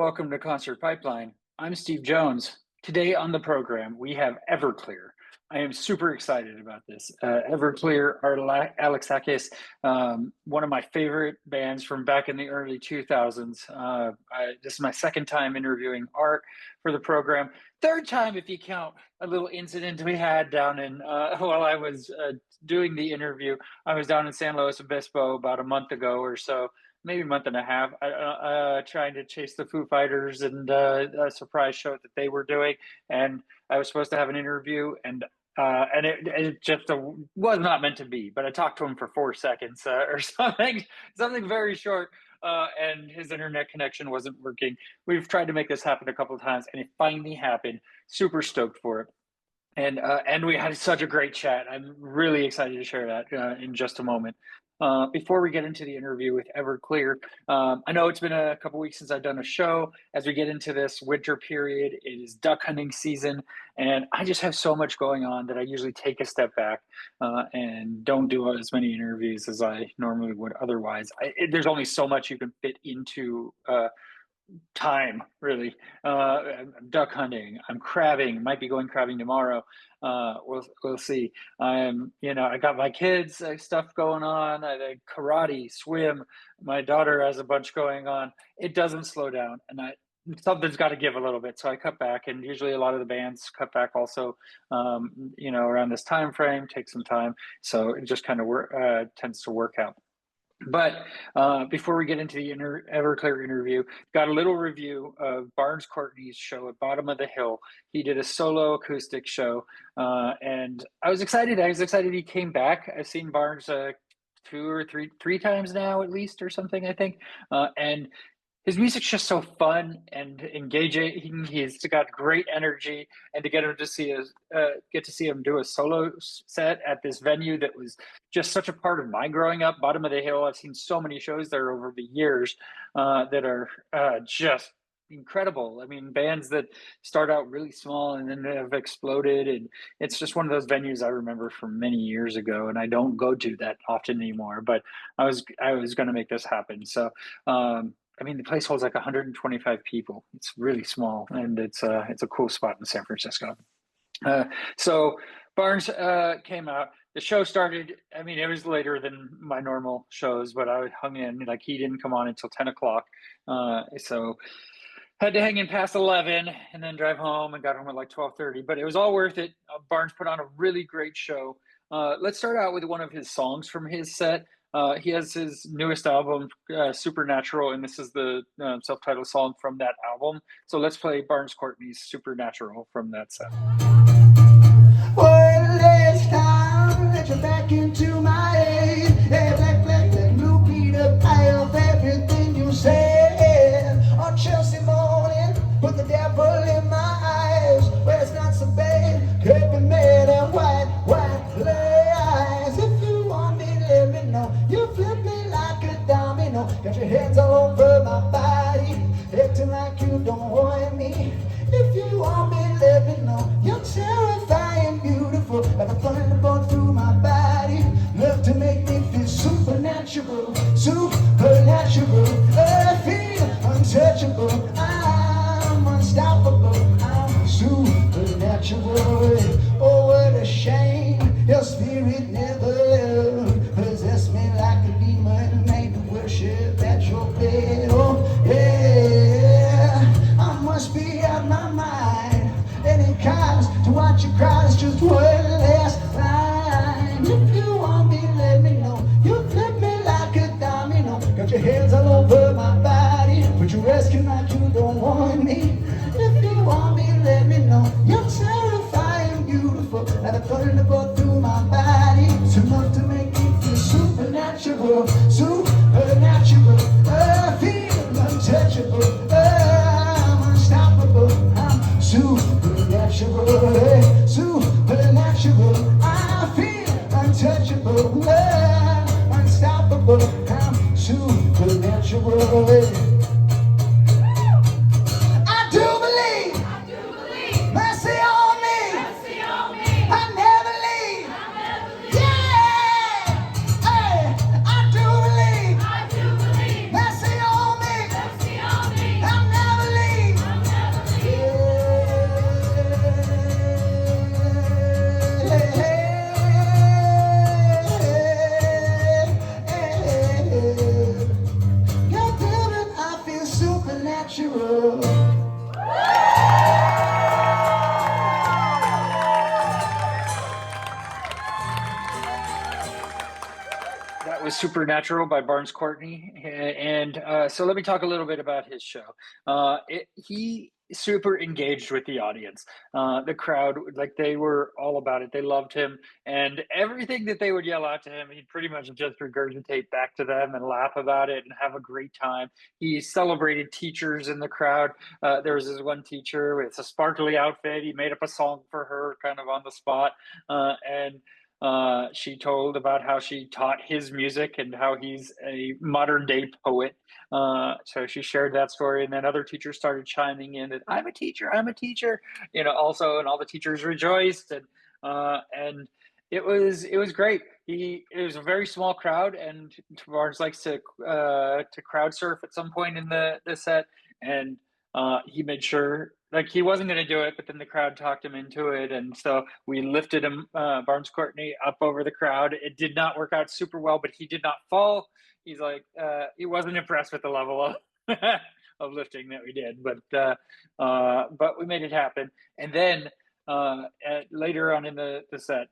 welcome to Concert Pipeline. I'm Steve Jones. Today on the program, we have Everclear. I am super excited about this. Everclear, Art Alexakis, one of my favorite bands from back in the early 2000s. This is my second time interviewing Art for the program. Third time, if you count a little incident we had down in, while I was doing the interview. I was down in San Luis Obispo about a month ago or so, maybe a month and a half, trying to chase the Foo Fighters and a surprise show that they were doing. And I was supposed to have an interview, and it just was not meant to be. But I talked to him for 4 seconds or something very short, and his internet connection wasn't working. We've tried to make this happen a couple of times, and it finally happened. Super stoked for it. And we had such a great chat. I'm really excited to share that in just a moment. Before we get into the interview with Everclear, I know it's been a couple weeks since I've done a show. As we get into this winter period, it is duck hunting season, and I just have so much going on that I usually take a step back and don't do as many interviews as I normally would otherwise. There's only so much you can fit into time, really. I'm duck hunting, I'm crabbing, might be going crabbing tomorrow. We'll see. I got my kids stuff going on. I karate, swim. My daughter has a bunch going on. It doesn't slow down, and something's got to give a little bit. So I cut back, and usually a lot of the bands cut back also. Around this time frame, take some time. So it just kind of tends to work out. But before we get into the Everclear interview, got a little review of Barns Courtney's show at Bottom of the Hill. He did a solo acoustic show, and I was excited. He came back. I've seen Barnes two or three times now, at least, or something, I think. And his music's just so fun and engaging. He's got great energy, and to get to see him do a solo set at this venue that was just such a part of my growing up, Bottom of the Hill. I've seen so many shows there over the years that are just incredible. I mean, bands that start out really small and then have exploded, and it's just one of those venues I remember from many years ago, and I don't go to that often anymore. But I was going to make this happen, so. The place holds like 125 people. It's really small, and it's a cool spot in San Francisco. So Barnes came out. The show started. It was later than my normal shows, but I hung in. Like, he didn't come on until 10 o'clock. So had to hang in past 11 and then drive home, and got home at like 12:30. But it was all worth it. Barnes put on a really great show. Let's start out with one of his songs from his set. He has his newest album, Supernatural, and this is the self-titled song from that album. So let's play Barns Courtney's Supernatural from that set. Well, it's time that you're back into my age. Hey, black, blue, Peter, I have everything you said. On Chelsea morning, put the devil in my eyes. Well, it's not so bad, could be made of white lies. If you want me, let me know. You flip me like a domino. Got your hands all over my body, acting like you don't want me. If you want me, let me know. You're terrifying, beautiful, like a thunderbolt through my body. Love to make me feel supernatural. I feel untouchable. I'm unstoppable. I'm supernatural. Oh, what a shame. Your spirit never possessed me like a demon. Made me worship at your bed. Oh, yeah. I must be out of my mind. And it costs to watch you cry. It's just one last line. If you want me, let me know. You flip me like a domino. Got your hands all over my body, but you're asking like you don't want me. If you want me, let me know. You're terrifying, beautiful, like a thunderbolt through my body. was Supernatural by Barns Courtney. And so let me talk a little bit about his show. He super engaged with the audience. The crowd, like they were all about it. They loved him. And everything that they would yell out to him, he'd pretty much just regurgitate back to them and laugh about it and have a great time. He celebrated teachers in the crowd. There was this one teacher with a sparkly outfit. He made up a song for her kind of on the spot. She told about how she taught his music and how he's a modern day poet. So she shared that story, and then other teachers started chiming in that I'm a teacher, also, and all the teachers rejoiced, and it was great. It was a very small crowd, and Barnes likes to crowd surf at some point in the set, and he made sure, like, he wasn't going to do it, but then the crowd talked him into it, and so we lifted him, Barnes Courtney, up over the crowd. It did not work out super well, but he did not fall. He's like, he wasn't impressed with the level of of lifting that we did, but we made it happen. And then later on in the set,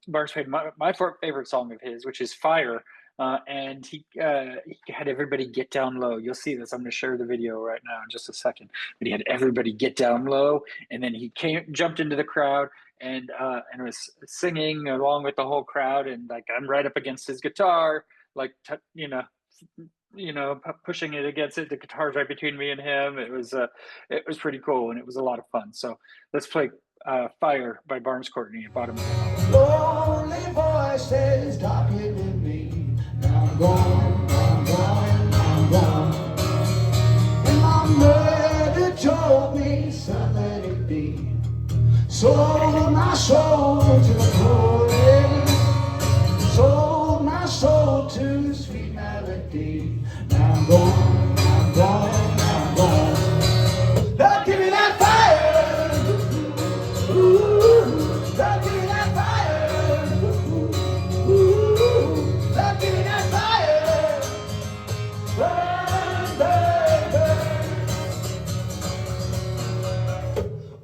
Barnes played my favorite song of his, which is "Fire." And he had everybody get down low. You'll see this. I'm going to share the video right now in just a second. But he had everybody get down low, and then he jumped into the crowd and was singing along with the whole crowd. And like, I'm right up against his guitar, like pushing it against it. The guitar's right between me and him. It was pretty cool, and it was a lot of fun. So let's play "Fire" by Barnes Courtney at bottom of the hour. Lonely voices talking to me. I'm gone, I'm gone, I'm gone. And my mother told me, son, let it be. Sold my soul to the poet. Sold my soul to the sweet melody. Now I'm gone, I'm gone, I'm gone. Lord, give me that fire. Ooh, Lord, give me that fire. Ooh, Lord, give me that fire. Burn, burn, burn.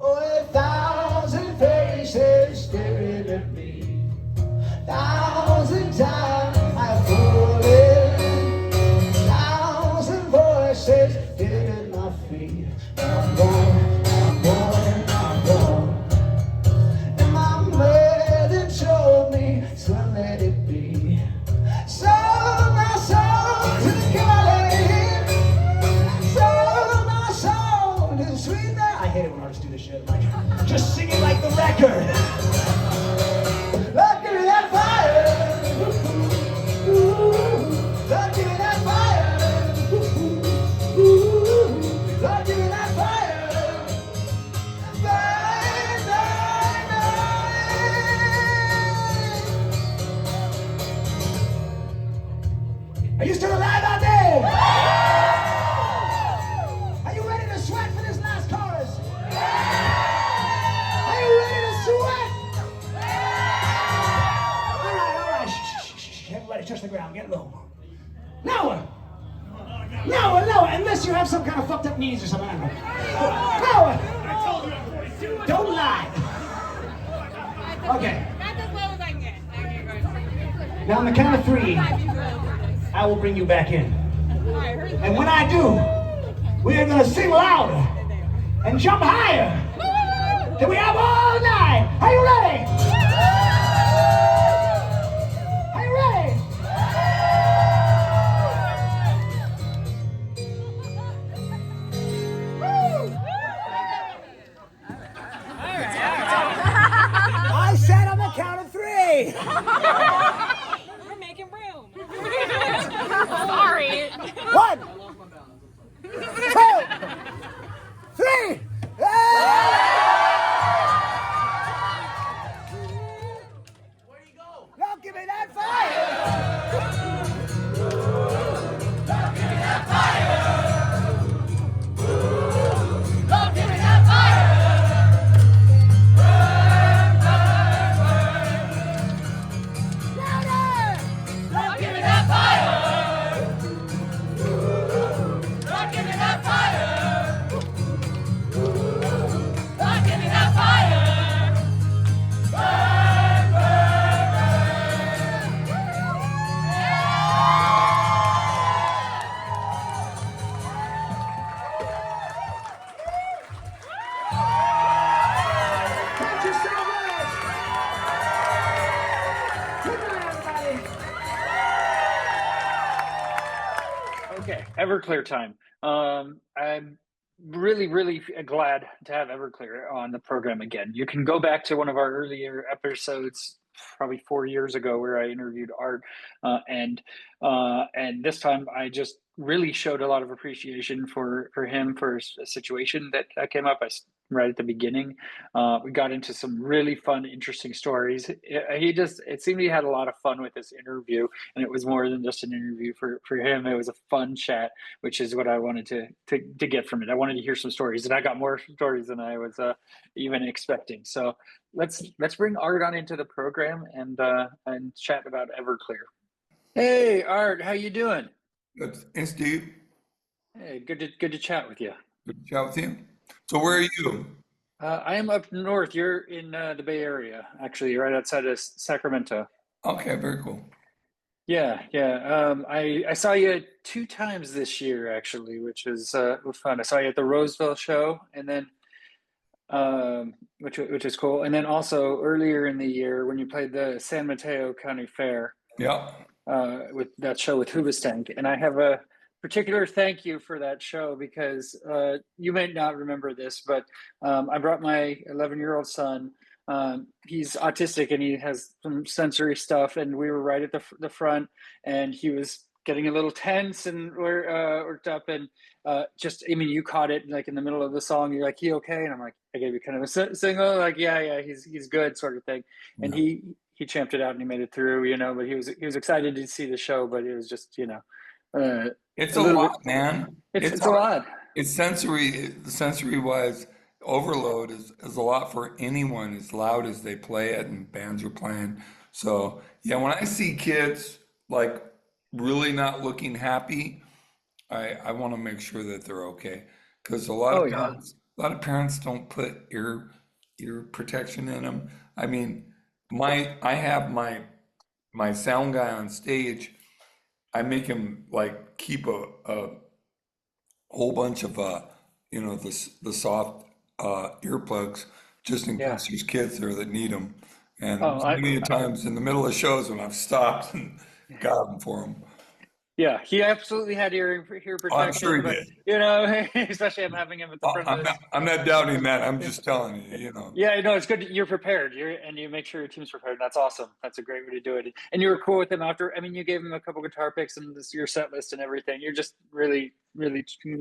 Oh, 1,000 faces staring at me. 1,000 times I've fallen. 1,000 voices hitting at my feet. I'm gone, I'm gone, I'm gone. And my mother told me, son, let it be. Sold my soul to the calling. Sold my soul to the sweet night. I hate it when artists do this shit. Like, just sing it like the record. Lord, give me that fire. Ooh, Lord, give me that fire. Ooh, Lord, give me that fire. Burn, burn, burn. Are you still alive out there? Are you ready to sweat for this last chorus? Are you ready to sweat? All right. Shh. Everybody touch the ground. Get low. Lower. Unless you have some kind of fucked up knees or something. I don't know. Lower. Don't lie. Okay. That's as low as I can get. Now on the count of 3, I will bring you back in. And when I do, we are going to sing louder and jump higher than we have all night. Are you ready? Are you ready? I said on the count of 3. We're making room. Sorry. 1, 2, 3. Where do you go? Don't give me that fire. Don't give me that fire. Don't give me that fire. Burn, burn, burn. Everclear time. I'm really glad to have Everclear on the program again. You can go back to one of our earlier episodes, probably 4 years ago, where I interviewed Art, and this time I just really showed a lot of appreciation for him for a situation that came up. Right at the beginning. We got into some really fun, interesting stories. It seemed he had a lot of fun with this interview, and it was more than just an interview for him. It was a fun chat, which is what I wanted to get from it. I wanted to hear some stories, and I got more stories than I was even expecting. So let's bring Art on into the program and chat about Everclear. Hey, Art, how you doing? Good. Hey, Steve. Hey, good to chat with you. Good to chat with you. So where are you? I am up north. You're in the Bay Area, actually, right outside of Sacramento. Okay, very cool. Yeah, yeah. I saw you 2 times this year, actually, which was fun. I saw you at the Roseville show, and then which is cool. And then also earlier in the year when you played the San Mateo County Fair Yeah. with that show with Hoobastank. And I have a particular thank you for that show because you may not remember this, but I brought my 11-year-old son. He's autistic and he has some sensory stuff, and we were right at the front, and he was getting a little tense and worked up, and I mean, you caught it like in the middle of the song. You're like, "He okay?" And I'm like, I gave you kind of a single, like, yeah, he's good, sort of thing. And Yeah. he champed it out and he made it through, but he was excited to see the show, but it was just, It's a a little lot, bit. man. It's a lot. It's sensory wise overload is a lot for anyone as loud as they play it and bands are playing. So yeah, when I see kids like really not looking happy, I want to make sure that they're okay. Because Oh yeah, a lot of parents don't put ear protection in them. I mean, I have my sound guy on stage. I make him like keep a whole bunch of the soft earplugs just in yeah. case there's kids there that need them. And Oh, many times in the middle of shows when I've stopped and got them for them. yeah. He absolutely had ear Oh, I'm sure protection, he but did. especially I'm having him at the front of this. I'm not doubting that. I'm just telling you, Yeah, no, it's good. You're prepared. And you make sure your team's prepared. That's awesome. That's a great way to do it. And you were cool with him after. I mean, you gave him a couple guitar picks and your set list and everything. You're just really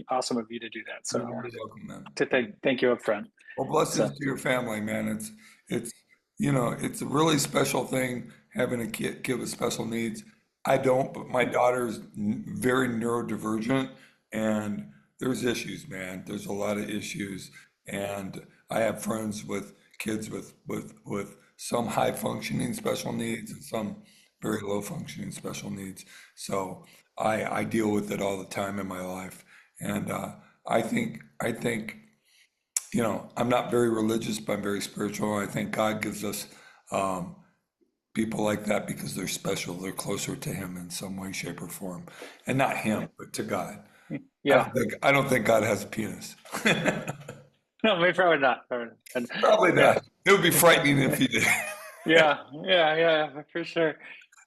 awesome of you to do that. So You're I wanted welcome, man. to thank you up front. Well, blessings So to your family, man. It's it's a really special thing having a kid with special needs. I don't, but my daughter's very neurodivergent, and there's issues, man. There's a lot of issues, and I have friends with kids with some high functioning special needs and some very low functioning special needs. So I deal with it all the time in my life, and I think I'm not very religious, but I'm very spiritual. I think God gives us um, people like that because they're special. They're closer to Him in some way, shape, or form, and not Him, but to God. yeah, I don't think God has a penis. no, maybe probably not. Probably not. Probably Yeah, not. It would be frightening if he did. yeah, for sure.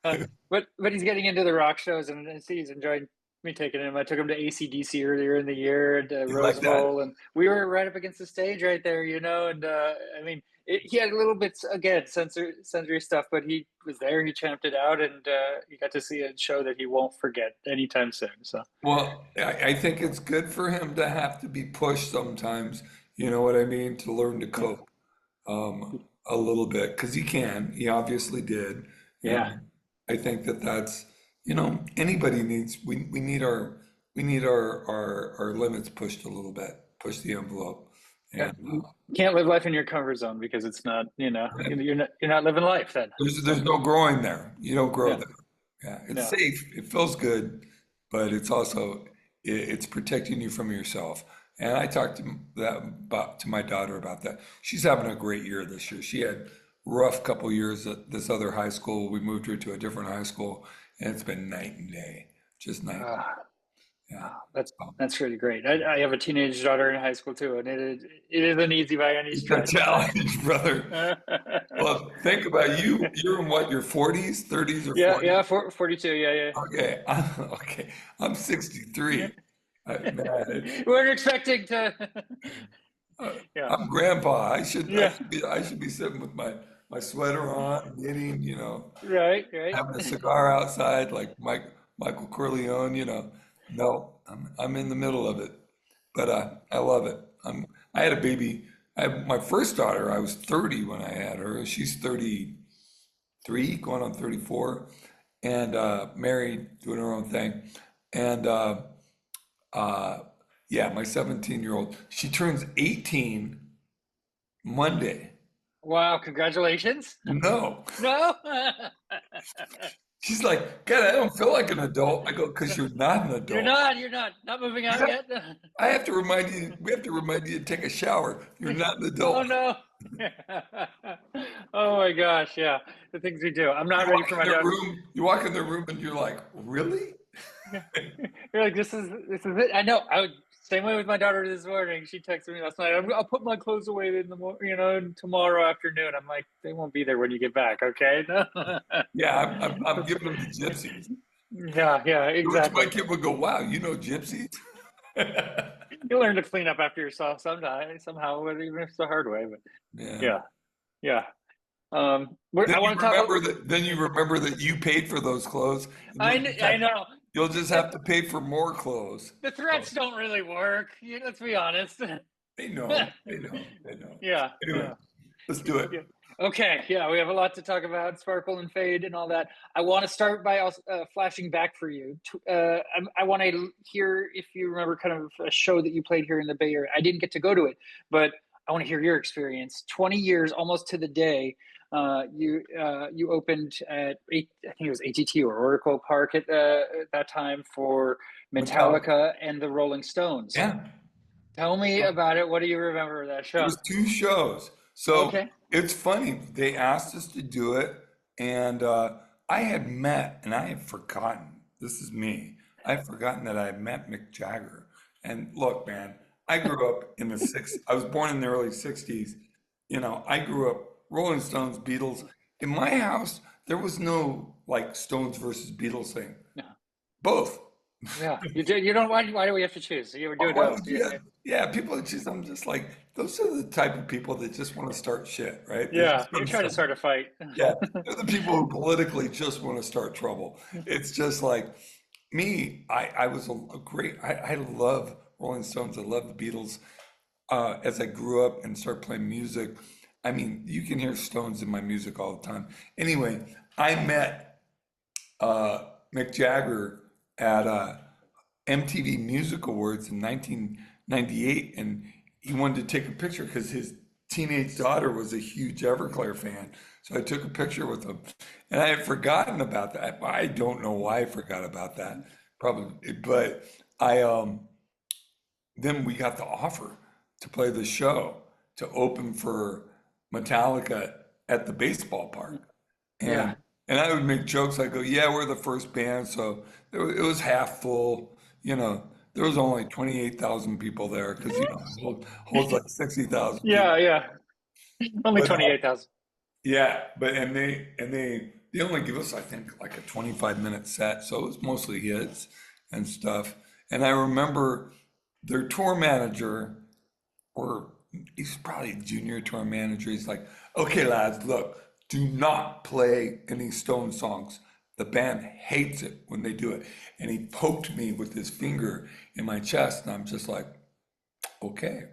But he's getting into the rock shows, and he's enjoying me taking him. I took him to AC/DC earlier in the year and You like that? Roseville, and we were right up against the stage right there, And I mean, he had a little bit again sensory stuff, but he was there. He champed it out, and you got to see a show that he won't forget anytime soon. So Well, I think it's good for him to have to be pushed sometimes, you know what I mean, to learn to yeah, cope a little bit, because he obviously did. yeah. And I think that's, anybody we need our limits pushed a little bit, push the envelope. Yeah, And you can't live life in your comfort zone because it's not, you're not living life then. there's no growing there. You don't grow Yeah, there. Yeah, it's no, safe. It feels good, but it's also it's protecting you from yourself. And I talked to my daughter about that. She's having a great year this year. She had rough couple years at this other high school. We moved her to a different high school, and it's been night and day, just night. uh, Yeah. Um, that's really great. I have a teenage daughter in high school too, and it isn't easy by any It's a stretch. But challenge, brother. Well, think about you. You're in what, your 40s, 30s, or yeah, 40s? 42. Yeah, yeah. Okay, okay. I'm 63. Man, Weren't expecting to. Yeah, I'm grandpa. yeah, I should be sitting with my sweater on, knitting, right, right. having a cigar outside like Michael Corleone, No, I'm in the middle of it, but I love it. I had a baby. My first daughter. I was 30 when I had her. She's 33, going on 34, and married, doing her own thing, and uh, yeah, my 17-year-old. She turns 18 Monday. Wow, congratulations. No. No? She's like, God, I don't feel like an adult. I go, because you're not an adult. You're not moving out Yeah, yet? I have to remind you, we have to remind you to take a shower. You're not an Oh adult. no. Oh my gosh, yeah. The things we do. I'm You not ready walk for in my the daughter. room, you walk in the room and you're like, really? You're like, this is it. I know. I would same way with my daughter this morning. She texted me last night. I'll put my clothes away in the tomorrow afternoon. I'm like, they won't be there when you get back, okay? Yeah, I'm giving them to gypsies. Yeah, yeah, Which my exactly. kid would go, wow, you know gypsies? You learn to clean up after yourself somehow, even if it's the hard way. But Yeah. yeah, yeah. Then I you want to talk. remember that you paid for those clothes, and I know. you'll just have to pay for more clothes. The So threats don't really work. Let's be honest. they know, they know, they know. Yeah, Anyway, yeah, let's do it. yeah. Okay, yeah, we have a lot to talk about, sparkle and fade and all that. I want to start by also, flashing back for you. I want to hear if you remember kind of a show that you played here in the Bay Area. I didn't get to go to it, but I want to hear your experience. 20 years, almost to the day. You opened at I think it was ATT or Oracle Park at that time for Metallica. Metallica and the Rolling Stones. Yeah. Tell me about it. What do you remember of that There show? was two shows. So Okay. it's funny. They asked us to do it, and I had met, and I had forgotten. This is me. I had forgotten that I had met Mick Jagger. And look, man, I grew up in the six. I was born in the early '60s. I grew up Rolling Stones, Beatles. In my house, there was no like Stones versus Beatles thing. Yeah. Both. Yeah. You do. You don't. Why do we have to choose? You do it Why both. would Yeah. you? Yeah, people are just. I'm just like those are the type of people that just want to start shit, right? They Yeah. just You're want to trying to start. start a fight. Yeah, they're the people who politically just want to start trouble. It's just like me. I was a great. I love Rolling Stones. I love the Beatles. As I grew up and started playing music, I mean, you can hear Stones in my music all the time. Anyway, I met Mick Jagger at MTV Music Awards in 1998, and he wanted to take a picture because his teenage daughter was a huge Everclear fan. So I took a picture with him, and I had forgotten about that. I don't know why I forgot about that, probably, but I then we got the offer to play the show to open for Metallica at the baseball park. Yeah. And I would make jokes. I go, yeah, we're the first band, so it was half full. There was only 28,000 people there because holds like 60,000 people. Yeah. Yeah. Only But 28,000. yeah, but they only give us I think like a 25-minute set, so it was mostly hits and stuff. And I remember their tour manager, or he's probably a junior tour manager. He's like, okay, lads, look, do not play any Stone songs. The band hates it when they do it. And he poked me with his finger in my chest, and I'm just like, okay,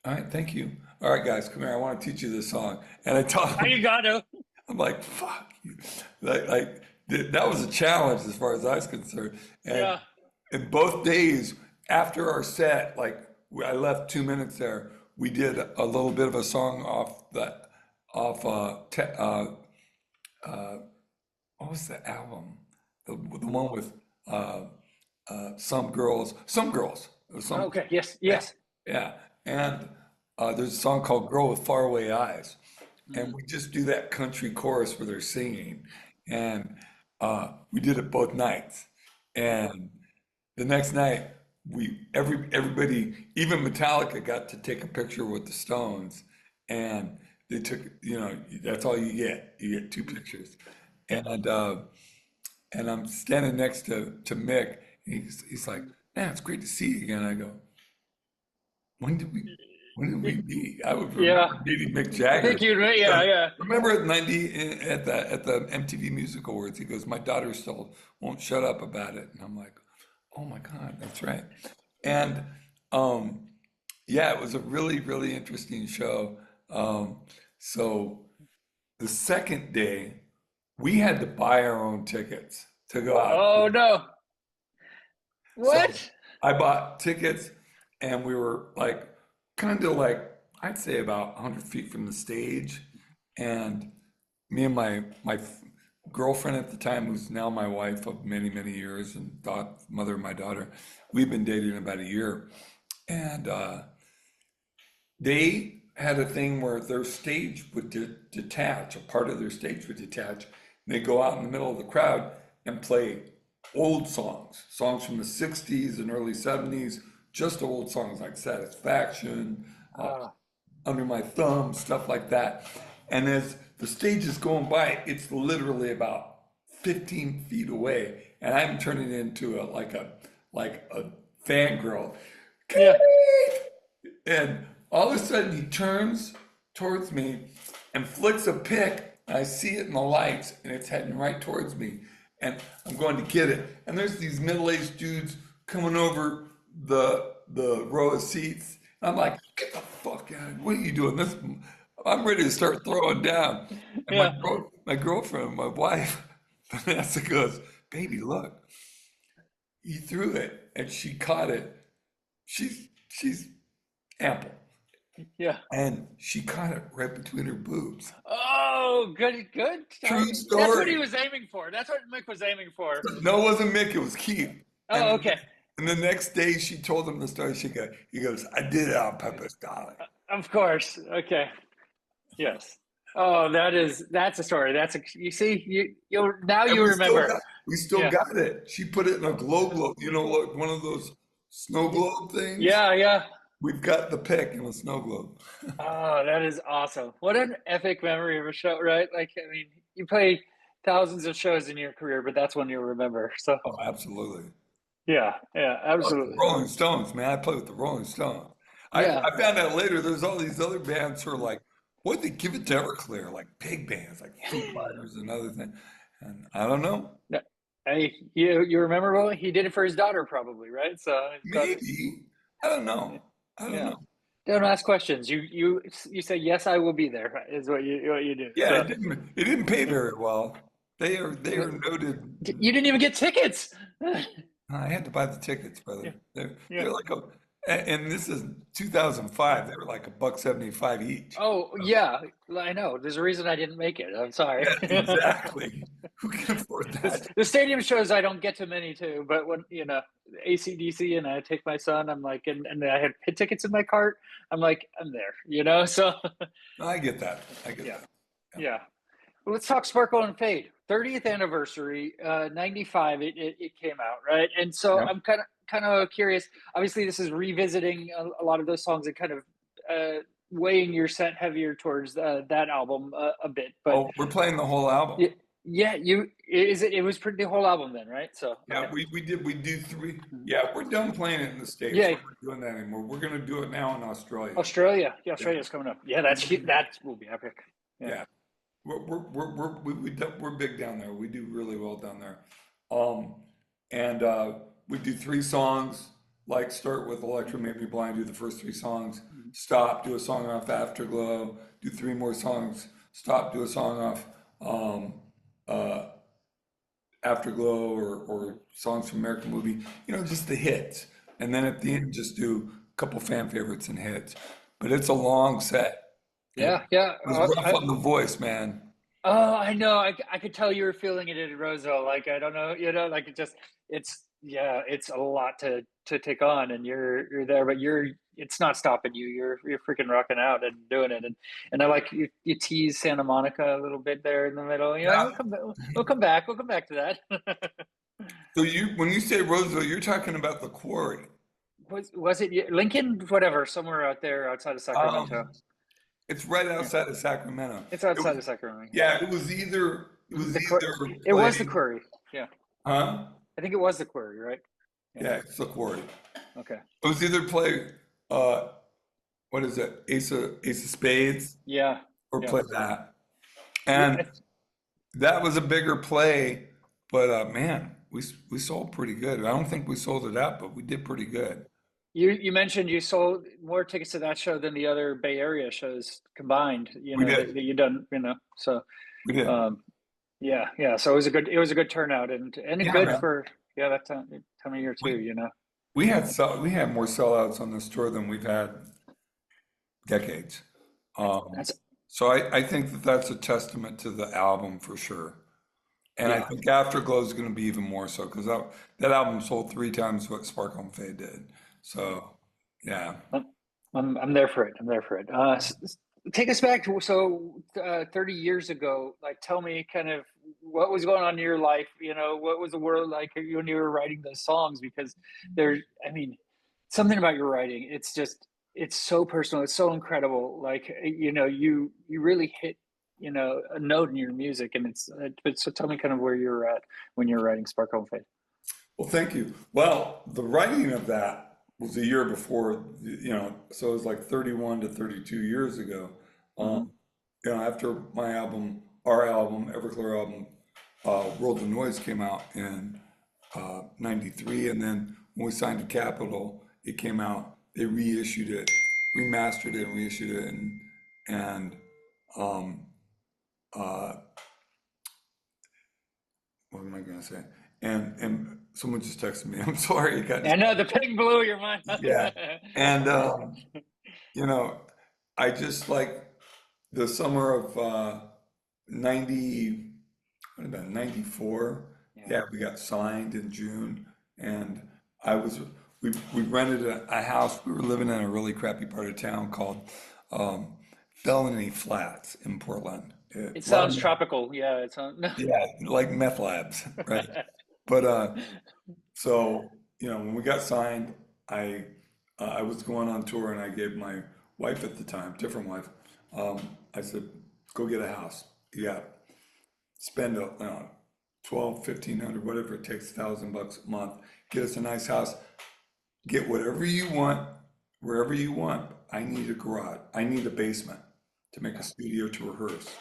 all right, thank you. All right, guys, come here. I want to teach you this song. And I taught How him. you got to? I'm like, fuck you. That was a challenge as far as I was concerned. And Yeah. and both days after our set, like I left 2 minutes there, we did a little bit of a song what was the album? The one with some girls. It was some, Okay. Yes. yeah, Yes. yeah. And there's a song called "Girl with Faraway Eyes," and Mm. we just do that country chorus where they're singing, and we did it both nights. And the next night, everybody, even Metallica, got to take a picture with the Stones, and they took, that's all you get. You get two pictures, and and I'm standing next to Mick, and he's like, man, it's great to see you again. I go, when did we meet? I would Yeah, remember meeting Mick I think Jagger. you. So, Yeah, yeah. remember at 90 at the MTV Music Awards, he goes, my daughter still won't shut up about it. And I'm like, oh my God, that's right. And um, yeah, it was a really, really interesting show. So the second day, we had to buy our own tickets to go out. Oh no! So What? I bought tickets, and we were like, kind of like, I'd say about 100 feet from the stage. And me and my girlfriend at the time, who's now my wife of many, many years, and mother of my daughter, we've been dating about a year. And they had a thing where their stage would detach, a part of their stage would detach, and they go out in the middle of the crowd and play old songs from the 60s and early 70s, just old songs like Satisfaction, uh, Oh, Under My Thumb, stuff like that. And as the stage is going by, it's literally about 15 feet away, and I'm turning into like a fangirl. yeah. And all of a sudden he turns towards me and flicks a pick. And I see it in the lights and it's heading right towards me. And I'm going to get it. And there's these middle-aged dudes coming over the row of seats. And I'm like, get the fuck out of here. What are you doing? I'm ready to start throwing down. And Yeah. my girlfriend, my wife, Vanessa goes, baby, look. He threw it and she caught it. She's ample. Yeah. And she caught it right between her boobs. Oh, good, good. True That's what he story. was aiming for. That's what Mick was aiming for. No, it wasn't Mick, it was Keith. Oh, And, okay. and the next day she told him the story. He goes, I did it on purpose, darling. Of course. Okay. Yes. Oh, that's a story. You see, now And you remember. we still Yeah. got it. She put it in a globe, like one of those snow globe things. Yeah, yeah. We've got the pick in a snow globe. Oh, that is awesome. What an epic memory of a show, right? Like, I mean, you play thousands of shows in your career, but that's one you'll remember. So, Oh, absolutely. yeah, yeah, Oh, the absolutely. Rolling Stones, man. I play with the Rolling Stones. Yeah. I found out later there's all these other bands who are like, what they give it to Everclear, like big bands, like Foo Fighters and other things. And I don't know, Yeah. Hey, you remember? Well, he did it for his daughter, probably, right? So, his daughter, maybe. I don't know. I don't yeah. know. Don't ask questions. You say yes, I will be there. Is what you do. Yeah, So it didn't pay very well. They are noted. you didn't even get tickets. I had to buy the tickets, Yeah, brother. yeah. They're like and this is 2005. They were like $1.75 each. Oh yeah, I know. There's a reason I didn't make it. I'm sorry. Yeah, exactly. Who can afford that? The stadium shows I don't get to many too, but when ACDC and I take my son, I'm like, and I had pit tickets in my cart. I'm like, I'm there. So I get that. I get yeah, that. yeah. Well, let's talk Sparkle and Fade. 30th anniversary, 95. It came out, right? And so Yeah. I'm kind of curious. Obviously, this is revisiting a lot of those songs and kind of weighing your set heavier towards that album a bit. But Oh, we're playing the whole album. yeah, it was pretty the whole album then, right? So Yeah, okay. we do three. Yeah, we're done playing it in the States. Yeah, We're not doing that anymore. We're gonna do it now in Australia. Australia. Yeah, Yeah, Australia's coming up. Yeah, that will be epic. Yeah. yeah. We're big down there. We do really well down there. Um, and we do three songs, like start with Electra Made Me Blind, do the first three songs, stop, do a song off Afterglow, do three more songs, stop, do a song off uh, Afterglow or songs from American Movie, just the hits. And then at the end, just do a couple fan favorites and hits. But it's a long set. It Yeah, yeah. was rough on the voice, man. Oh, I know. I could tell you were feeling it in Roseville. Like I don't know, like it's a lot to take on, and you're there, but it's not stopping you. You're freaking rocking out and doing it, and I like you tease Santa Monica a little bit there in the middle. Yeah. We'll come back. We'll come back to that. So when you say Roseville, you're talking about the quarry. Was it Lincoln? Whatever, somewhere out there outside of Sacramento. Um, it's right outside of Sacramento. It's It outside was, of Sacramento. yeah, it was either It was the playing, Quarry. Yeah, huh? I think it was the Quarry, right? Yeah, it's the quarry. Okay. It was either play, uh, what is it, Ace of Spades, Yeah. or Yeah. play that. Yeah. And that was a bigger play, but man, we sold pretty good. I don't think we sold it out, but we did pretty good. You mentioned you sold more tickets to that show than the other Bay Area shows combined, We that did. you done, so We did. um yeah, so it was a good turnout, and Yeah, good man. for that time of year We too. we had more sellouts on this tour than we've had decades. Um, That's so I think that that's a testament to the album for sure. And I yeah. think Afterglow is going to be even more so because that album sold three times what Sparkle and Fade did. So, yeah. I'm, I'm there for it. I'm there for it. Take us back to 30 years ago. Like, tell me kind of what was going on in your life. What was the world like when you were writing those songs? Because I mean, something about your writing. It's so personal. It's so incredible. Like, you really hit a note in your music, and but so tell me kind of where you were at when you were writing Sparkle and Fade. Well, thank you. Well, the writing of that was a year before, so it was like 31 to 32 years ago. Hmm. Um, after my album, our album, Everclear album, World of Noise came out in 93. And then when we signed to Capitol, it came out, they reissued it, remastered it and reissued it. And um, uh, what am I going to say? And someone just texted me. I'm sorry, it got I know the pig blew your mind. yeah. And you know, I just like the summer of 90, what about 94? Yeah. Yeah, we got signed in June and I was we rented a house. We were living in a really crappy part of town called um, Felony Flats in Portland. A It lot of sounds tropical. Yeah, it sounds. yeah, like meth labs, right? But so, when we got signed, I I was going on tour and I gave my wife at the time, different wife, I said, go get a house. You got spend 12, 1,500, whatever it takes, $1,000 a month. Get us a nice house. Get whatever you want, wherever you want. I need a garage. I need a basement to make a studio to rehearse.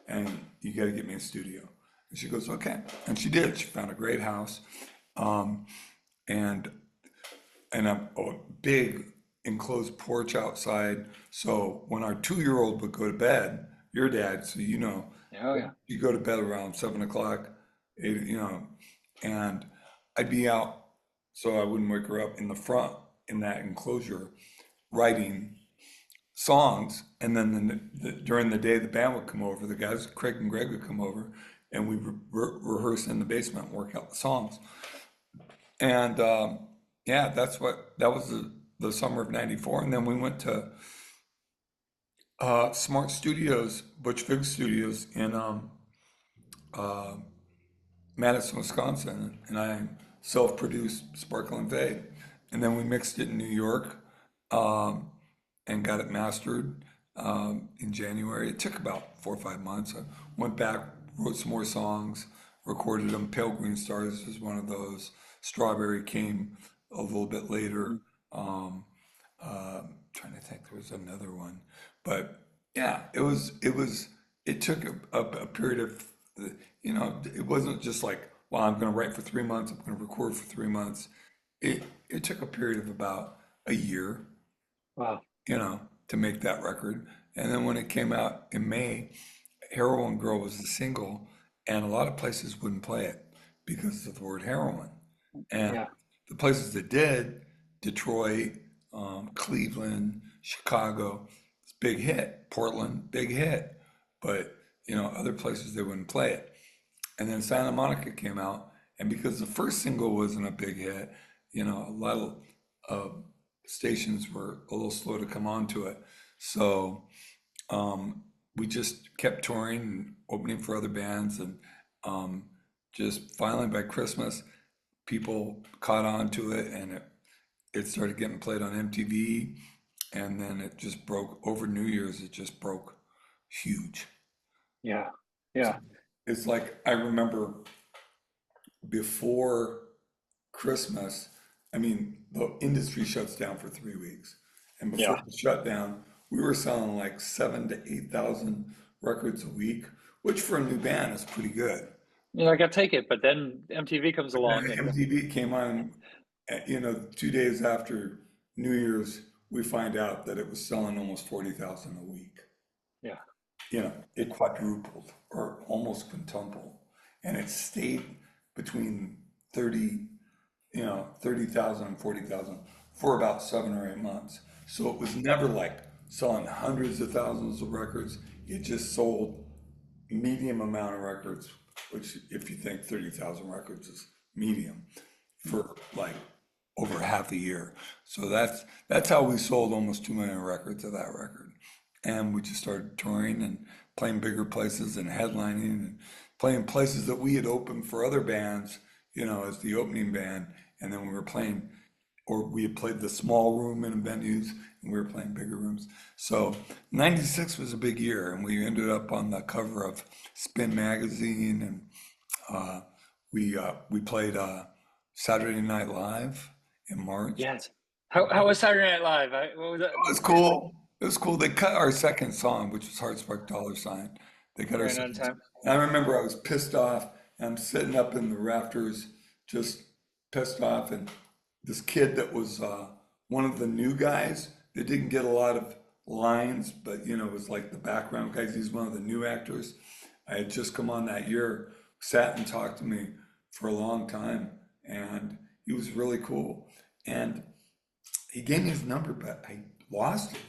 And you got to get me a studio. And she goes, okay. And she did. She found a great house. Um, and a big enclosed porch outside. So when our 2-year-old would go to bed, your dad, so Oh yeah. you go to bed around 7 o'clock, 8, and I'd be out so I wouldn't wake her up in the front in that enclosure writing songs. And then during the day, the band would come over, the guys, Craig and Greg would come over, and we would rehearse in the basement, work out the songs. And yeah, that was the summer of 94. And then we went to Smart Studios, Butch Vig Studios in uh, Madison, Wisconsin. And I self-produced Sparkle and Fade. And then we mixed it in New York um, and got it mastered in January. It took about 4 or 5 months. I went back, wrote some more songs, recorded them. Pale Green Stars was one of those. Strawberry came a little bit later. Um, Trying to think, there was another one, but yeah, it took a period of, it wasn't just like, well, I'm going to write for 3 months, I'm going to record for 3 months. It took a period of about a year, Wow. to make that record. And then when it came out in May, Heroin Girl was the single, and a lot of places wouldn't play it because of the word heroin. And Yeah. the places that did, Detroit, Cleveland, Chicago, it's a big hit. Portland, big hit. But, other places they wouldn't play it. And then Santa Monica came out, and because the first single wasn't a big hit, a lot of stations were a little slow to come on to it. So we just kept touring and opening for other bands, and just finally by Christmas, people caught on to it, and it started getting played on MTV, and then it just broke over New Year's. It just broke huge. Yeah. So Yeah. it's like I remember before Christmas, I mean, the industry shuts down for 3 weeks. And before Yeah. the shutdown, we were selling like 7 to 8,000 records a week, which for a new band is pretty good. Like I take it, but then MTV comes But then along and MTV came on, 2 days after New Year's, we find out that it was selling almost 40,000 a week. yeah. It quadrupled or almost quintupled. And it stayed between 30, 30,000 and 40,000 for about 7 or 8 months. So it was never like selling hundreds of thousands of records. It just sold medium amount of records, which if you think 30,000 records is medium for like over half a year. So that's how we sold almost 2 million records of that record. And we just started touring and playing bigger places and headlining and playing places that we had opened for other bands, as the opening band. And then we were playing, or we had played the small room in venues and we were playing bigger rooms. So 96 was a big year and we ended up on the cover of Spin Magazine and we played Saturday Night Live in March. Yes. How was Saturday Night Live? What was that? It was cool. It was cool. They cut our second song, which was Heart Spark Dollar Sign. They cut our Ran out of second song. time. And I remember I was pissed off and I'm sitting up in the rafters, just pissed off. And this kid that was one of the new guys that didn't get a lot of lines, but was like the background guys. He's one of the new actors. I had just come on that year, sat and talked to me for a long time, and he was really cool. And he gave me his number, but I lost it,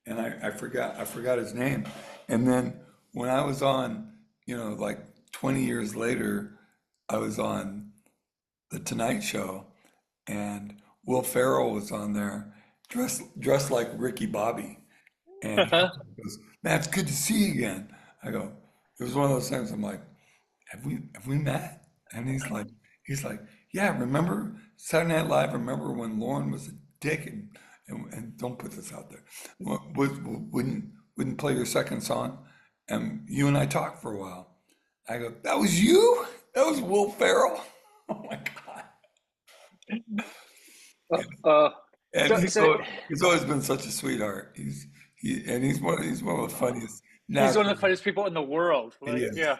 and I forgot his name. And then when I was on, like 20 years later, I was on the Tonight Show, and Will Ferrell was on there, dressed like Ricky Bobby, and he goes, "Man, it's good to see you again." I go, it was one of those things. I'm like, have we met? And he's like, yeah, remember Saturday Night Live? Remember when Lauren was a dick and don't put this out there, wouldn't play your second song, and you and I talked for a while. I go, that was you? That was Will Ferrell? Oh my God! Uh, And so, he's so always, he's always been such a sweetheart. He's one of the funniest he's one naturally. of the funniest people in the world. He Like, is. yeah,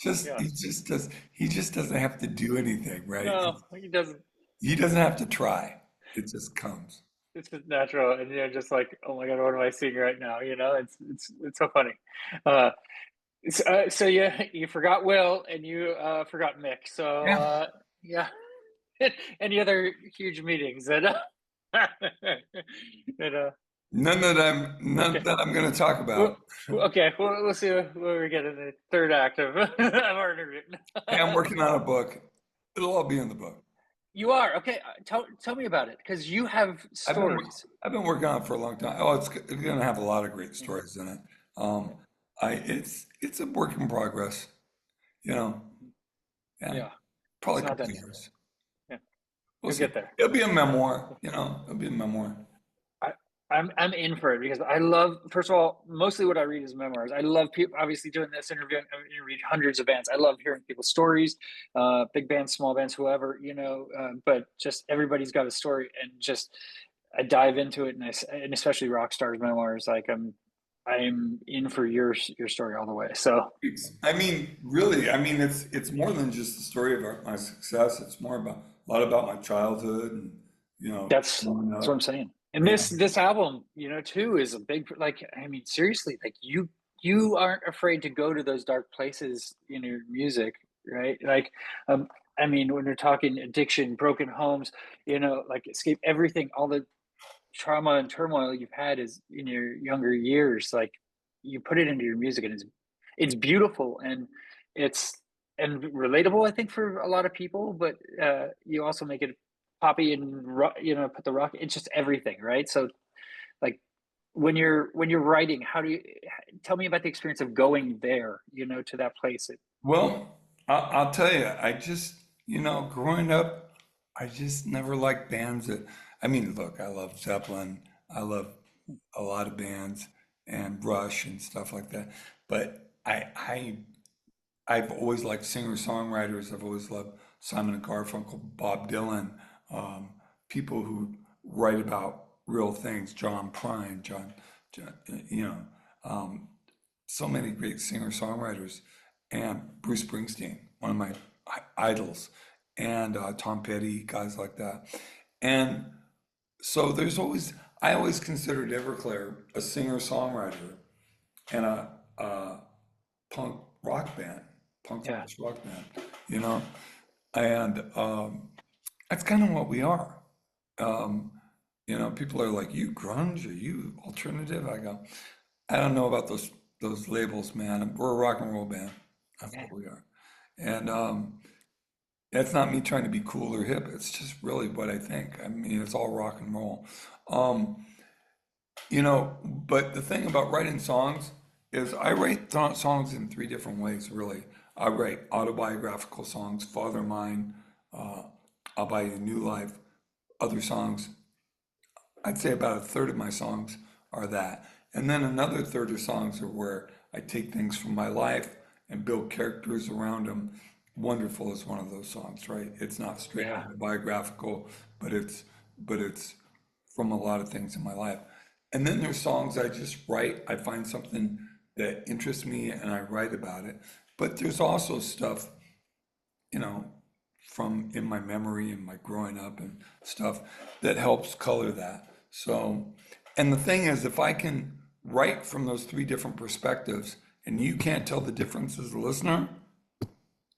Just yeah. he just doesn't have to do anything, right? No, he doesn't. He doesn't have to try. It just comes. It's just natural, and you're just like, oh my God, what am I seeing right now? It's so funny. Uh, so you forgot Will, and you forgot Mick. So Yeah. yeah. Any other huge meetings that that None okay. that I'm going to talk Well, about. okay, we'll see where we get in the third act of, of our interview. Hey, I'm working on a book. It'll all be in the book. You are okay. Tell me about it because you have I've been stories. I've been working on it for a long time. Oh, it's going to have a lot of great stories in it. Um, it's a work in progress. You know, yeah, Yeah, probably it's a not couple done of yet. years. Yeah, We'll you'll see. get there. It'll be a memoir. It'll be a memoir. I, I'm in for it because I love. First of all, mostly what I read is memoirs. I love people. Obviously, doing this interview, I've interviewed hundreds of bands. I love hearing people's stories, big bands, small bands, whoever But just everybody's got a story, and just I dive into it, and especially rock stars' memoirs. Like I'm in for your story all the way. So I mean, really, I mean, it's more than just the story of my success. It's more about a lot about my childhood and growing that's what I'm up. saying. And Yeah. this album, too, is a big like. I mean, seriously, like you aren't afraid to go to those dark places in your music, right? Like, I mean, when we're talking addiction, broken homes, like escape everything, all the trauma and turmoil you've had is in your younger years. Like, you put it into your music, and it's beautiful it's and relatable, I think, for a lot of people. But you also make it poppy and put the rock. It's just everything, right? So like when you're writing, how do you tell me about the experience of going there, to that place? Well, I'll tell you, I just, growing up, I just never liked bands that, I mean, look, I love Zeppelin, I love a lot of bands and Rush and stuff like that. But I've always liked singer-songwriters. I've always loved Simon and Garfunkel, Bob Dylan, um, people who write about real things, John Prine, you know, um, so many great singer-songwriters, and Bruce Springsteen, one of my idols, and Tom Petty, guys like that. And so I always considered Everclear a singer-songwriter and a punk rock band, punk Yeah. rock band, you know, and that's kind of what we are. Um, you know, people are like, "You grunge? Are you alternative?" I go, "I don't know about those labels, man. We're a rock and roll band. That's Yeah. what we are." And that's not me trying to be cool or hip. It's just really what I think. I mean, it's all rock and roll. Um, you know, but the thing about writing songs is I write songs in three different ways, really. I write autobiographical songs, Father Mine, uh, I'll Buy You a New Life. Other songs, I'd say about a third of my songs are that. And then another third of songs are where I take things from my life and build characters around them. Wonderful is one of those songs, right? It's not straight Yeah. autobiographical, but it's from a lot of things in my life. And then there's songs I just write. I find something that interests me and I write about it. But there's also stuff, you know, from in my memory and my growing up and stuff that helps color that. So, and the thing is, if I can write from those three different perspectives and you can't tell the difference as a listener,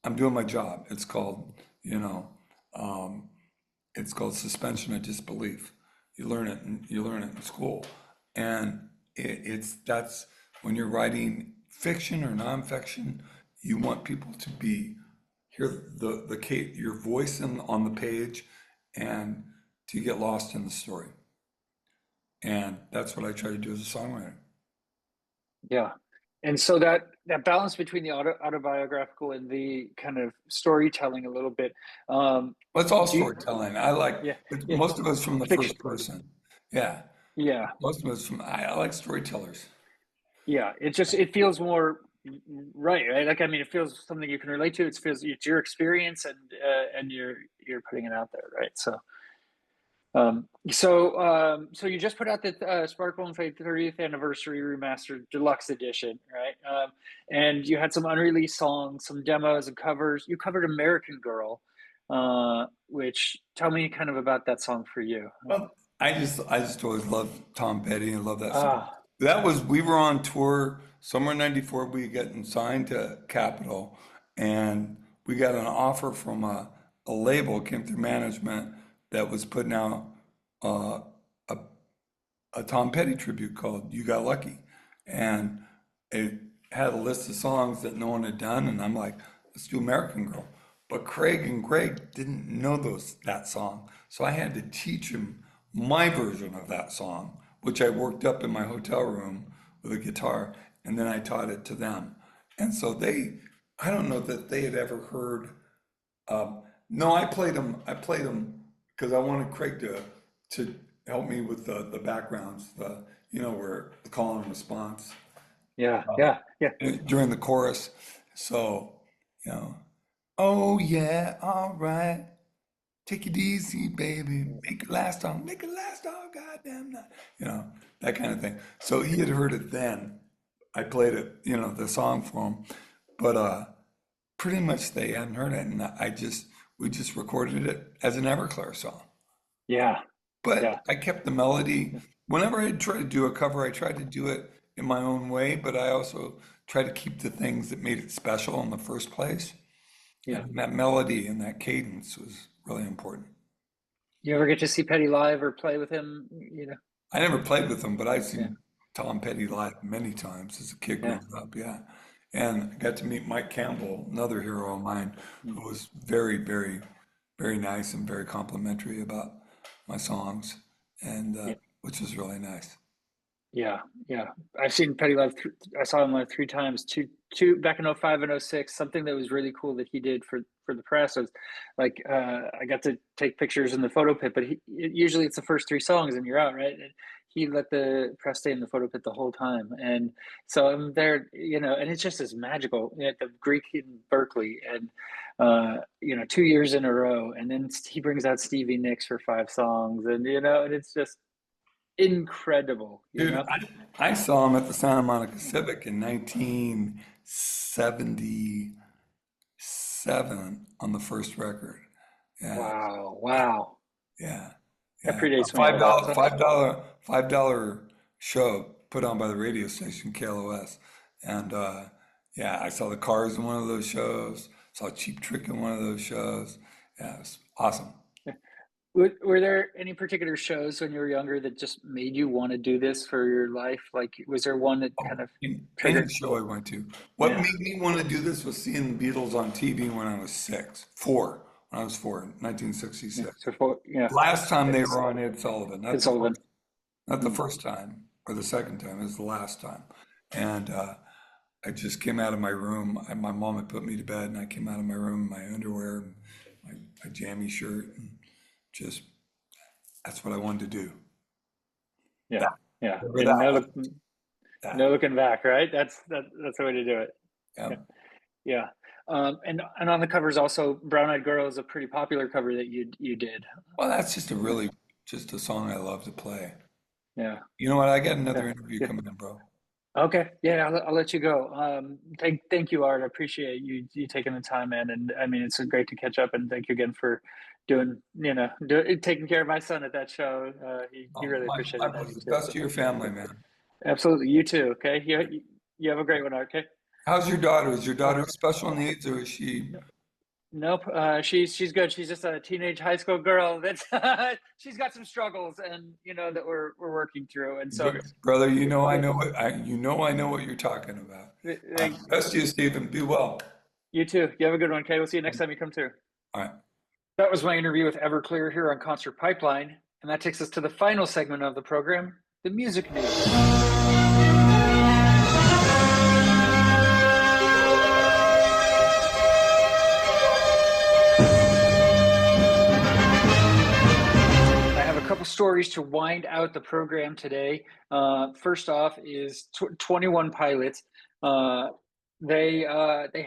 I'm doing my job. It's called, you know, um, it's called suspension of disbelief. You learn it in school, and that's when you're writing fiction or nonfiction, you want people to hear your voice on the page, and to get lost in the story. And that's what I try to do as a songwriter. Yeah. And so that balance between the autobiographical and the kind of storytelling a little bit. Well, it's all Do you, storytelling. I like yeah, yeah, most of us from the fiction. first person. Yeah, Yeah. most of us I like storytellers. Yeah. It feels more right? Like, I mean, it feels something you can relate to. It feels it's your experience and you're putting it out there, right? So you just put out the Sparkle and Fade 30th anniversary remastered deluxe edition, right? And you had some unreleased songs, some demos and covers. You covered American Girl, which tell me kind of about that song for you. Well, I just always loved Tom Petty and love that song. Ah, We were on tour summer '94. We getting signed to Capitol, and we got an offer from a label, came through management, that was putting out uh, a a Tom Petty tribute called "You Got Lucky," and it had a list of songs that no one had done, and I'm like, let's do American Girl. But Craig and Greg didn't know that song, so I had to teach them my version of that song, which I worked up in my hotel room with a guitar, and then I taught it to them. And so I don't know that they had ever heard. No, I played them. I played them because I wanted Craig to help me with the backgrounds, where the call and response yeah, yeah, yeah, during the chorus. So, you know, oh yeah, all right, take it easy, baby, make it last all goddamn night, that kind of thing. So he had heard it then. I played it, the song for him, but pretty much they hadn't heard it, and we just recorded it as an Everclear song. yeah, But yeah, I kept the melody. Whenever I tried to do a cover, I tried to do it in my own way, but I also tried to keep the things that made it special in the first place. yeah. And that melody and that cadence was really important. You ever get to see Petty live or play with him? I never played with him, but I've Yeah, seen Tom Petty live many times as a kid yeah. growing up, yeah. And I got to meet Mike Campbell, another hero of mine, Mm. who was very, very, very nice and very complimentary about my songs, and Yeah, which was really nice. yeah, yeah. I've seen Petty live. I saw him live three times. Two back in '05 and '06. Something that was really cool that he did for the press was like I got to take pictures in the photo pit, but usually it's the first three songs and you're out, right? And he let the press stay in the photo pit the whole time, and so I'm there, and it's just as magical at the Greek in Berkeley, and 2 years in a row, and then he brings out Stevie Nicks for 5 songs, and and it's just incredible, Dude, I saw him at the Santa Monica Civic in 1977 on the first record. Yeah, Wow. yeah, That yeah. A predates me a five lot. dollar, $5 show put on by the radio station KLOS, and yeah, I saw the Cars in one of those shows. Saw Cheap Trick in one of those shows. Yeah, it was awesome. Were there any particular shows when you were younger that just made you want to do this for your life? Like, was there one that kind Oh, of in any triggered? show I went to. What Yeah. made me want to do this was seeing the Beatles on TV when I was when I was four, in Yeah. 1966. So, yeah, Last time they it's were on Ed Sullivan, Ed Sullivan. not the Mm. first time or the second time, it was the last time. And I just came out of my room. My mom had put me to bed, and I came out of my room in my underwear, and my jammy shirt, and just that's what I wanted to do. Yeah. That, Yeah. whatever And that was, no that. looking back, right? That's the way to do it. Yeah. Yeah. Yeah. And on the covers also, Brown Eyed Girl is a pretty popular cover that you did. Well, that's just a song I love to play. Yeah. You know what? I got Yeah. another interview Yeah. coming in, bro. Okay. Yeah, I'll let you go. Thank you, Art. I appreciate you taking the time, man. And I mean, it's great to catch up. And thank you again for taking care of my son at that show. He Oh, really my appreciated that pleasure. too. Best to your family, man. Absolutely. You too. Okay. You have a great one, Art. Okay. How's your daughter? Is your Oh, daughter special needs or is she? nope. She's good. She's just a teenage high school girl. That's she's got some struggles, and that we're working through. And so, Brother, you know I yeah, know I know what you're talking about. they, Best to you, Stephen. Be well. you too. You have a good one. Okay. We'll see you next time you come through. All right. That was my interview with Everclear here on Concert Pipeline, and that takes us to the final segment of the program, the music news. I have a couple stories to wind out the program today. First off is 21 Pilots. Uh, they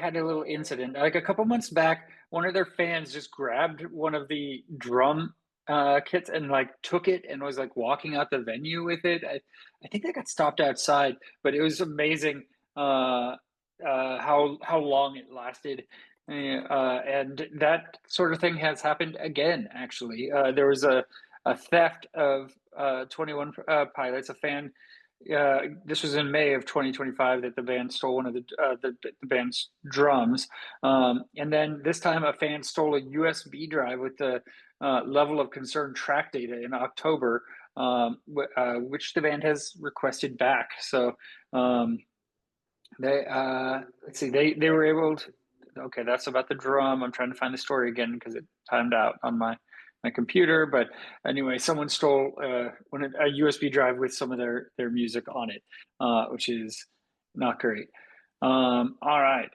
had a little incident like a couple months back. One of their fans just grabbed one of the drum kits and like took it and was like walking out the venue with it. I think they got stopped outside, but it was amazing how long it lasted. And that sort of thing has happened again. Actually, there was a theft of 21 Pilots. A fan. This was in May of 2025 that the band stole one of the band's drums, and then this time a fan stole a USB drive with the level of concern track data in October, which the band has requested back. So they let's see, they were able to. Okay, that's about the drum. I'm trying to find the story again because it timed out on my computer. But anyway, someone stole a USB drive with some of their music on it, which is not great. All right.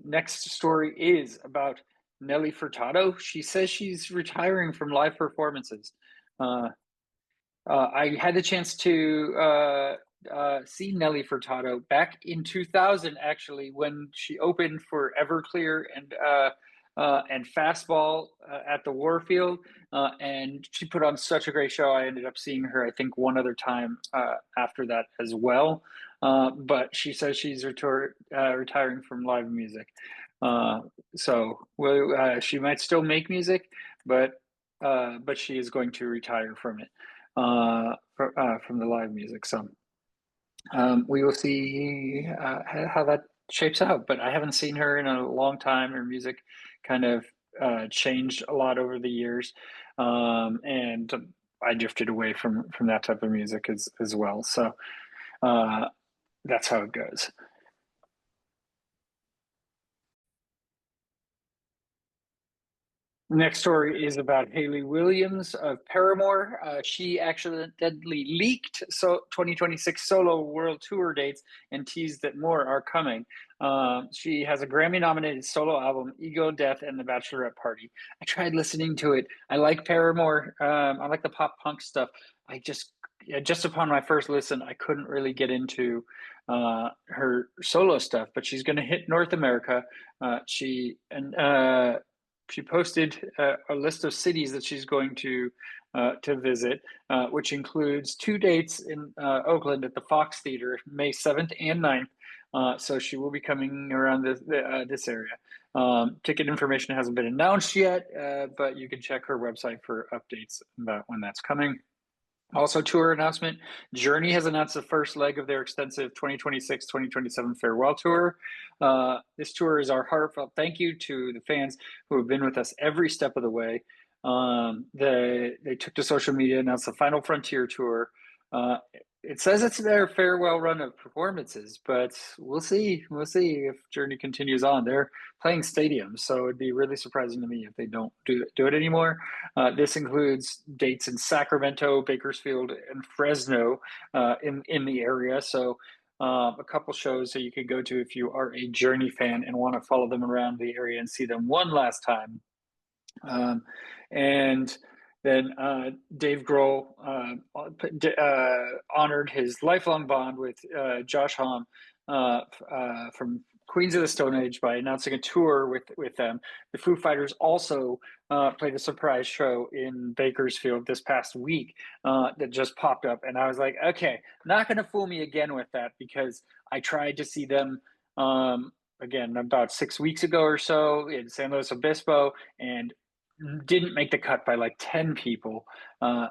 Next story is about Nelly Furtado. She says she's retiring from live performances. Uh, I had the chance to see Nelly Furtado back in 2000, actually, when she opened for Everclear and Fastball at the Warfield, and she put on such a great show. I ended up seeing her, I think, one other time after that as well. But she says she's retiring from live music. She might still make music, but she is going to retire from it. From the live music. So we will see how that shapes out. But I haven't seen her in a long time. Her music kind of changed a lot over the years, and I drifted away from that type of music as well. So that's how it goes. Next story is about Hayley Williams of Paramore. She accidentally leaked 2026 solo world tour dates and teased that more are coming. She has a Grammy-nominated solo album, Ego, Death, and The Bachelorette Party. I tried listening to it. I like Paramore. I like the pop punk stuff. just upon my first listen, I couldn't really get into her solo stuff, but she's going to hit North America. She posted a list of cities that she's going to visit, which includes 2 dates in Oakland at the Fox Theater, May 7th and 9th. So she will be coming around this area. Ticket information hasn't been announced yet, but you can check her website for updates about when that's coming. Also, tour announcement, Journey has announced the first leg of their extensive 2026-2027 farewell tour. This tour is our heartfelt thank you to the fans who have been with us every step of the way. They took to social media, announced the Final Frontier tour. It says it's their farewell run of performances, but we'll see. We'll see if Journey continues on. They're playing stadiums, so it'd be really surprising to me if they don't do it anymore. This includes dates in Sacramento, Bakersfield, and Fresno in the area. So a couple shows that you could go to if you are a Journey fan and want to follow them around the area and see them one last time. And then Dave Grohl honored his lifelong bond with Josh Homme from Queens of the Stone Age by announcing a tour with them. The Foo Fighters also played a surprise show in Bakersfield this past week that just popped up. And I was like, okay, not going to fool me again with that, because I tried to see them again about 6 weeks ago or so in San Luis Obispo, and didn't make the cut by like 10 people.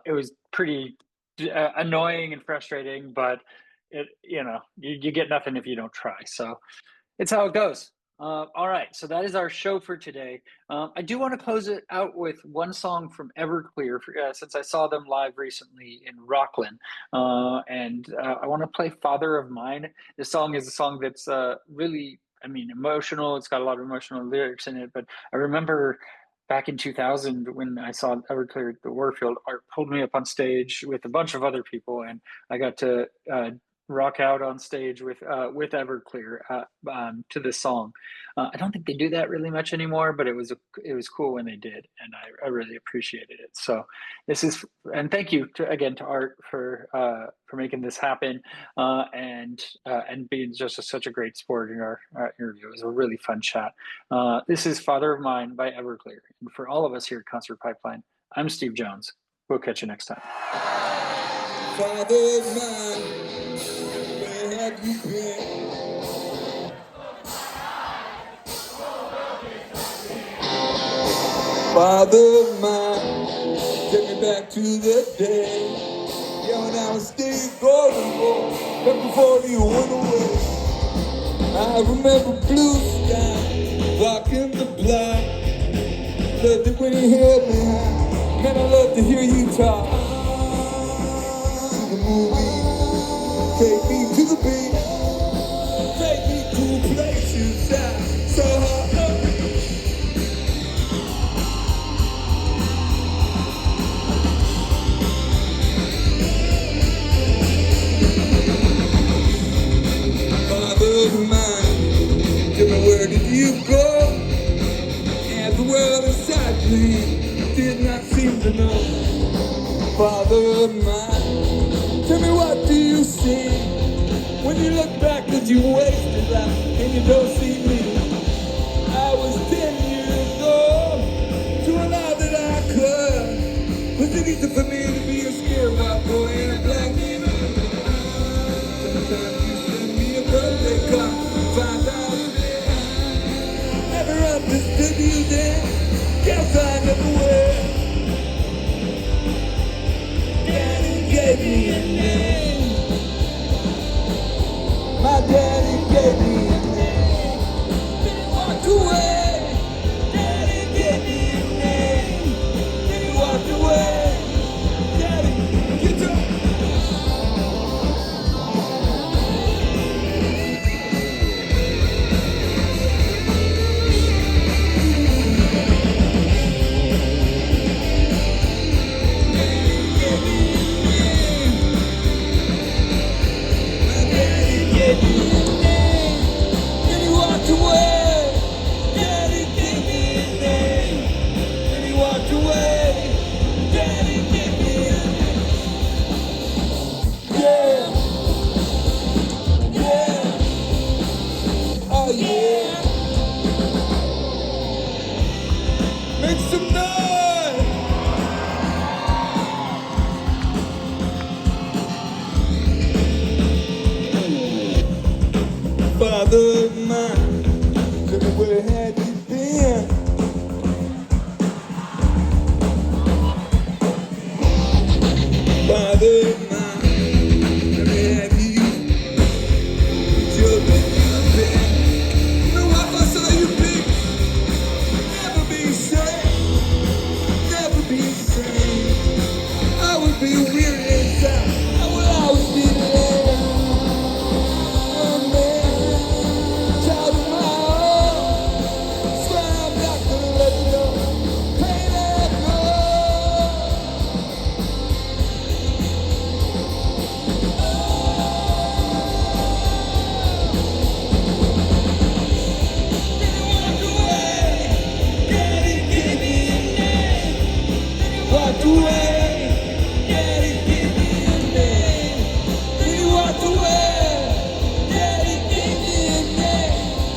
It was pretty annoying and frustrating, but you get nothing if you don't try. So it's how it goes. All right, so that is our show for today. I do want to close it out with one song from Everclear, since I saw them live recently in Rockland, and I want to play "Father of Mine." This song is a song that's really, emotional. It's got a lot of emotional lyrics in it, but I remember back in 2000 when I saw Everclear at the Warfield, Art pulled me up on stage with a bunch of other people, and I got to rock out on stage with Everclear to this song. I don't think they do that really much anymore, but it was cool when they did, and I really appreciated it. So and thank you again to Art for making this happen, and being just such a great sport in our interview. It was a really fun chat. This is "Father of Mine" by Everclear, and for all of us here at Concert Pipeline, I'm Steve Jones. We'll catch you next time. Father of mine, where have you been? Father of mine, take me back to the day, when I was still golden boy, but before you went away. I remember blue sky, walking the block. Loved it when you held me high. Man, I love to hear you talk. The movie, take me to the beach, take me to places I saw. Father of mine, tell me, where did you go? And the world inside me did not seem to know. Father of mine, tell me, what do you see when you look back that you wasted life and you don't see me? I was 10 years old, to allow that I could. Was it easy for me to be a scared white boy in a black man? Sometimes you send me a birthday card, $5 there. Never understood you then, guess I never will. Daddy gave me a name. My daddy gave me a name. Then he walked away. Daddy gave me a name. Then he walked away. Daddy, get up. father of mine, tell me where have you been? Father of mine, tell me have you been? No, I saw you big, never be same, never be same. I would be weary inside, I will always be there. One man, child of my own, swear I'm not gonna let it go, pay that go. Walked away, Daddy gave me a name. Then he walked away, Daddy gave me a name.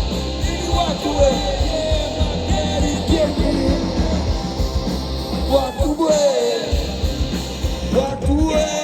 Then he walked away, yeah, my daddy gave me a name. Walked away, walked away.